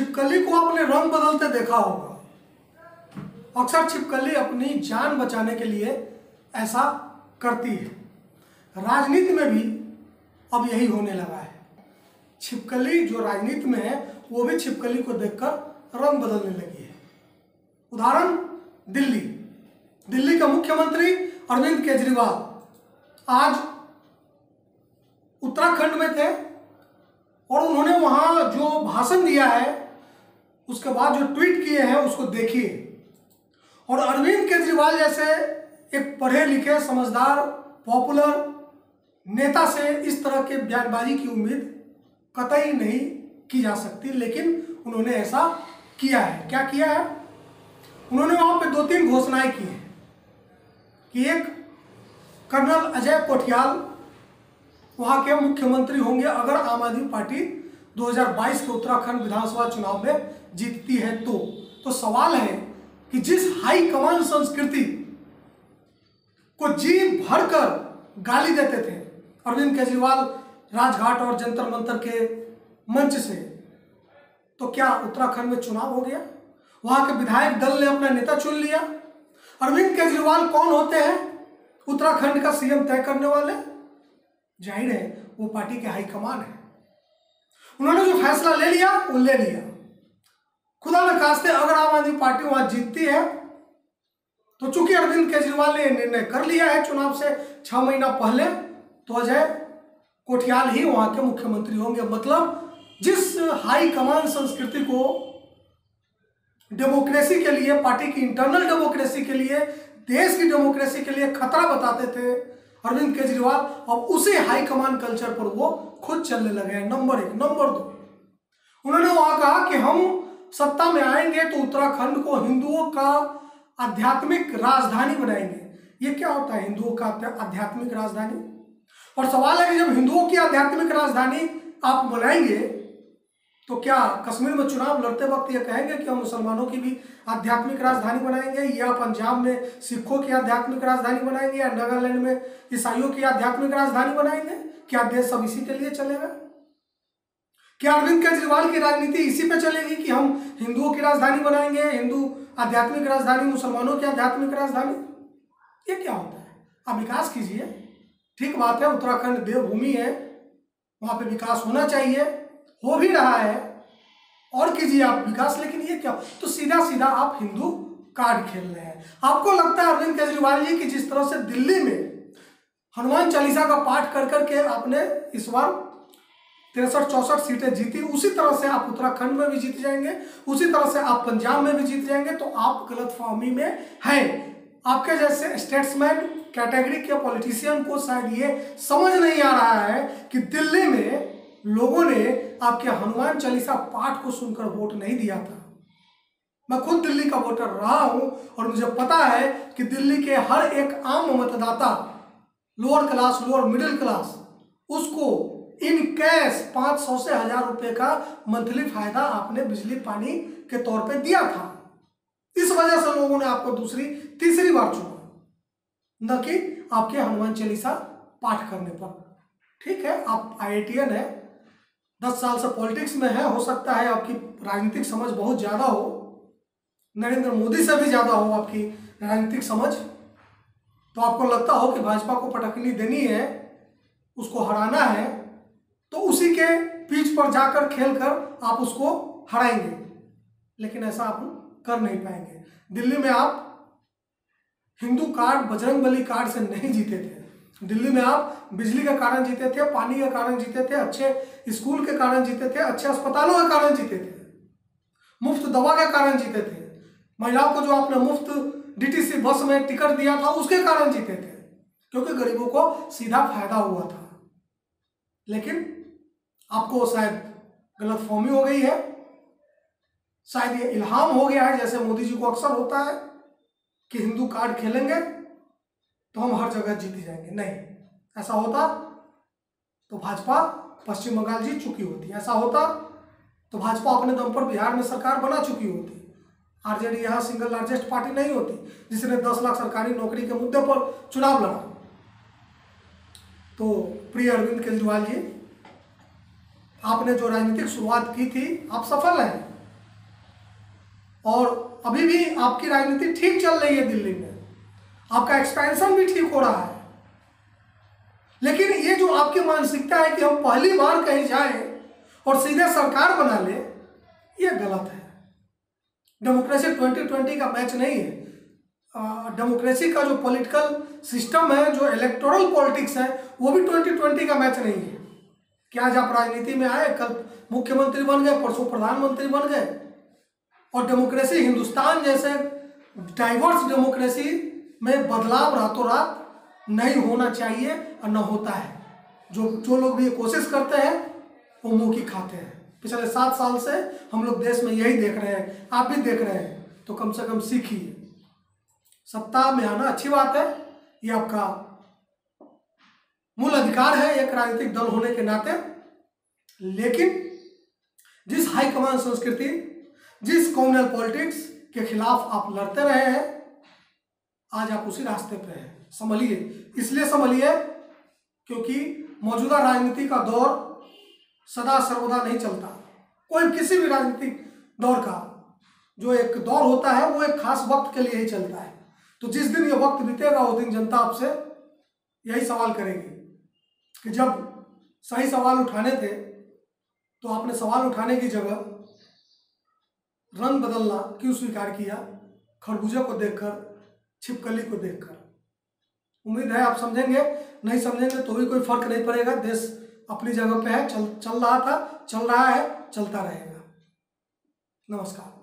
छिपकली को आपने रंग बदलते देखा होगा। अक्सर छिपकली अपनी जान बचाने के लिए ऐसा करती है। राजनीति में भी अब यही होने लगा है। छिपकली जो राजनीति में है वो भी छिपकली को देखकर रंग बदलने लगी है। उदाहरण दिल्ली के मुख्यमंत्री अरविंद केजरीवाल आज उत्तराखंड में थे और उन्होंने वहां जो भाषण दिया है उसके बाद जो ट्वीट किए हैं उसको देखिए। और अरविंद केजरीवाल जैसे एक पढ़े लिखे समझदार पॉपुलर नेता से इस तरह के बयानबाजी की उम्मीद कतई नहीं की जा सकती, लेकिन उन्होंने ऐसा किया है। क्या किया है? उन्होंने वहां पे 2-3 घोषणाएं की हैं कि एक कर्नल अजय कोठियाल वहां के मुख्यमंत्री होंगे अगर आम आदमी पार्टी 2022 के उत्तराखंड विधानसभा चुनाव में जीतती है। तो सवाल है कि जिस हाई कमान संस्कृति को जी भरकर गाली देते थे अरविंद केजरीवाल राजघाट और जंतर मंतर के मंच से, तो क्या उत्तराखंड में चुनाव हो गया? वहां के विधायक दल ने अपना नेता चुन लिया। अरविंद केजरीवाल कौन होते हैं? उत्तराखंड का सीएम तय करने वाले। जाहिर है वो पार्टी के हाईकमान है। उन्होंने जो फैसला ले लिया वो ले लिया। खुदा न खास्ते अगर आम आदमी पार्टी वहां जीतती है तो चूंकि अरविंद केजरीवाल ने निर्णय कर लिया है चुनाव से 6 महीना पहले, तो अजय कोठियाल ही वहां के मुख्यमंत्री होंगे। मतलब जिस हाई कमान संस्कृति को डेमोक्रेसी के लिए, पार्टी की इंटरनल डेमोक्रेसी के लिए, देश की डेमोक्रेसी के लिए खतरा बताते थे अरविंद केजरीवाल, अब उसी हाई कमान कल्चर पर वो खुद चलने लगे हैं। नंबर 1। नंबर 2, उन्होंने वहां कहा कि हम सत्ता में आएंगे तो उत्तराखंड को हिंदुओं का आध्यात्मिक राजधानी बनाएंगे। ये क्या होता है हिंदुओं का आध्यात्मिक राजधानी? और सवाल है कि जब हिंदुओं की आध्यात्मिक राजधानी आप बनाएंगे तो क्या कश्मीर में चुनाव लड़ते वक्त ये कहेंगे कि हम मुसलमानों की भी आध्यात्मिक राजधानी बनाएंगे, या पंजाब में सिखों की आध्यात्मिक राजधानी बनाएंगे, या नागालैंड में ईसाइयों की आध्यात्मिक राजधानी बनाएंगे? क्या देश सब इसी के लिए चलेगा? क्या अरविंद केजरीवाल की राजनीति इसी पे चलेगी कि हम हिंदुओं की राजधानी बनाएंगे, हिंदू आध्यात्मिक राजधानी, मुसलमानों की आध्यात्मिक राजधानी? ये क्या होता है? आप विकास कीजिए। ठीक बात है, उत्तराखंड देवभूमि है, वहां पे विकास होना चाहिए, हो भी रहा है, और कीजिए आप विकास। लेकिन ये क्या? तो सीधा सीधा आप हिंदू कार्ड खेल रहे हैं। आपको लगता है अरविंद केजरीवाल जी की जिस तरह से दिल्ली में हनुमान चालीसा का पाठ कर करके आपने इस बार 63-64 सीटें जीती, उसी तरह से आप उत्तराखंड में भी जीत जाएंगे, उसी तरह से आप पंजाब में भी जीत जाएंगे। तो आप गलतफहमी में हैं। आपके जैसे स्टेट्समैन कैटेगरी के पॉलिटिशियन को शायद ये समझ नहीं आ रहा है कि दिल्ली में लोगों ने आपके हनुमान चालीसा पाठ को सुनकर वोट नहीं दिया था। मैं खुद दिल्ली का वोटर रहा हूं और मुझे पता है कि दिल्ली के हर एक आम मतदाता, lower class, lower middle class, उसको इन कैश 500 से 1000 रुपए का मंथली फायदा आपने बिजली पानी के तौर पे दिया था। इस वजह से लोगों ने आपको दूसरी तीसरी बार चुना, न कि आपके हनुमान चालीसा पाठ करने पर। ठीक है, आप IITian है, 10 साल से पॉलिटिक्स में है, हो सकता है आपकी राजनीतिक समझ बहुत ज्यादा हो, नरेंद्र मोदी से भी ज्यादा हो आपकी राजनीतिक समझ। तो आपको लगता हो कि भाजपा को पटकनी देनी है, उसको हराना है, तो उसी के पिच पर जाकर खेलकर आप उसको हराएंगे। लेकिन ऐसा आप कर नहीं पाएंगे। दिल्ली में आप हिंदू कार्ड, बजरंगबली कार्ड से नहीं जीते थे। दिल्ली में आप बिजली के कारण जीते थे, पानी के कारण जीते थे, अच्छे स्कूल के कारण जीते थे, अच्छे अस्पतालों के कारण जीते थे, मुफ्त दवा के कारण जीते थे, महिलाओं को जो आपने मुफ्त DTC बस में टिकट दिया था उसके कारण जीते थे, क्योंकि गरीबों को सीधा फायदा हुआ था। लेकिन आपको शायद गलतफहमी हो गई है, शायद ये इल्हाम हो गया है, जैसे मोदी जी को अक्सर होता है कि हिंदू कार्ड खेलेंगे तो हम हर जगह जीत जाएंगे। नहीं, ऐसा होता तो भाजपा पश्चिम बंगाल जीत चुकी होती, ऐसा होता तो भाजपा अपने दम पर बिहार में सरकार बना चुकी होती, RJD यहाँ सिंगल लार्जेस्ट पार्टी नहीं होती जिसने 10 लाख सरकारी नौकरी के मुद्दे पर चुनाव लड़ा। तो प्रिय अरविंद केजरीवाल जी, आपने जो राजनीतिक शुरुआत की थी आप सफल हैं, और अभी भी आपकी राजनीति ठीक चल रही है दिल्ली में, आपका एक्सपेंशन भी ठीक हो रहा है। लेकिन ये जो आपकी मानसिकता है कि हम पहली बार कहीं जाएं और सीधे सरकार बना ले, ये गलत है। डेमोक्रेसी 2020 का मैच नहीं है। डेमोक्रेसी का जो पॉलिटिकल सिस्टम है, जो इलेक्टोरल पॉलिटिक्स है, वो भी 2020 का मैच नहीं है कि आज आप राजनीति में आए, कल मुख्यमंत्री बन गए, परसों प्रधानमंत्री बन गए। और डेमोक्रेसी, हिंदुस्तान जैसे डाइवर्स डेमोक्रेसी में बदलाव रातों रात नहीं होना चाहिए और न होता है। जो लोग भी ये कोशिश करते हैं वो मुंह की खाते हैं। पिछले 7 साल से हम लोग देश में यही देख रहे हैं, आप भी देख रहे हैं, तो कम से कम सीखिए। सत्ता में आना अच्छी बात है, ये आपका मूल अधिकार है एक राजनीतिक दल होने के नाते। लेकिन जिस हाईकमान संस्कृति, जिस कम्युनल पॉलिटिक्स के खिलाफ आप लड़ते रहे हैं, आज आप उसी रास्ते पे हैं। संभलिए, इसलिए संभलिए क्योंकि मौजूदा राजनीति का दौर सदा सर्वदा नहीं चलता। कोई किसी भी राजनीतिक दौर का जो एक दौर होता है वो एक खास वक्त के लिए ही चलता है। तो जिस दिन ये वक्त बीतेगा उस दिन जनता आपसे यही सवाल करेगी कि जब सही सवाल उठाने थे तो आपने सवाल उठाने की जगह रंग बदलना क्यों स्वीकार किया, खरबूजे को देखकर, छिपकली को देखकर। उम्मीद है आप समझेंगे, नहीं समझेंगे तो भी कोई फर्क नहीं पड़ेगा। देश अपनी जगह पे है, चल रहा था, चल रहा है, चलता रहेगा। नमस्कार।